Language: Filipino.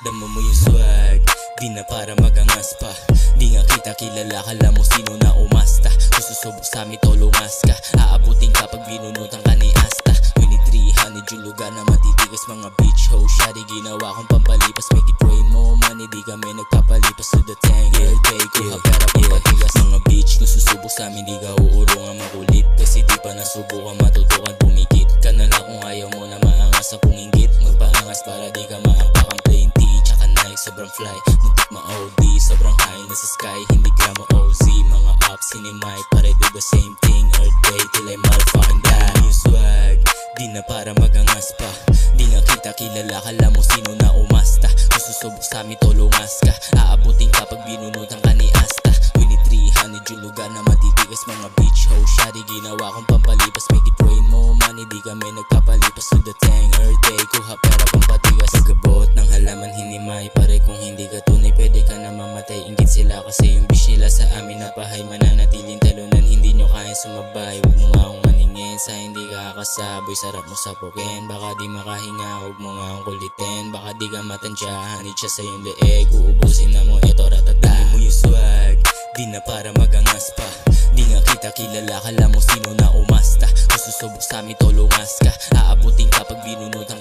Damo mo yung swag, di na para magangas pa. Di nga kita kilala, kala mo sino na umasta. Susubok sa amin to lumas ka, aabutin ka pag binunutan ka ni Asta. 2300 yung lugar na matitigas, mga beach ho. Shari ginawa kong pampalipas, make it rain mo man, hindi kami nagpapalipas to the tank. Day kuha pera pampatigas, mga beach kung susubok sa amin, di ka uurungan makulit. Kasi di pa nasubukan, matutukan pumikit ka na lang kung ayaw mo na maangas akong inggit. Magpaangas para di ka maangpak ang plain tea, tsaka Nike sobrang fly, muntik ma-OD, sobrang high nasa sky, hindi gramo OZ. Mga ups, sinimay, pare do the same thing, earth day till I malfind that. Yung swag, di na para magangas pa. Di nga kita kilala, kala mo sino na umasta. Kung susubok sa amin to lumas ka, aabutin ka pag binunutan ka ni Asta. 2300 yung lugar na matitigas, mga beach ho. Shari ginawa kong pampalipas, make it rain mo man, hindi kami nagpapalipas to the tank. Earth day, kuha pera pampatigas. Pagabot ng halaman hinimay, pare kung hindi ka tunay pwede ka na mamatay. Inggit sila kasi yung bitch nila sa amin napahay. Mananatiling talunan, hindi nyo kaya sumabay. Huwag mo nga akong maningin sa hindi ka kasaboy. Sarap mo sapukin, baka di makahinga. Huwag mo nga akong kulitin, baka di ka matansyahan. Hanid siya sa yung leeg, uubusin na mo eto ratata. Dami mo yung swag, di na para magangas pa. Di nga kita kilala, kala mo sino na umasta. Kung susubok sa amin to lumas ka, aabutin ka pag binunutan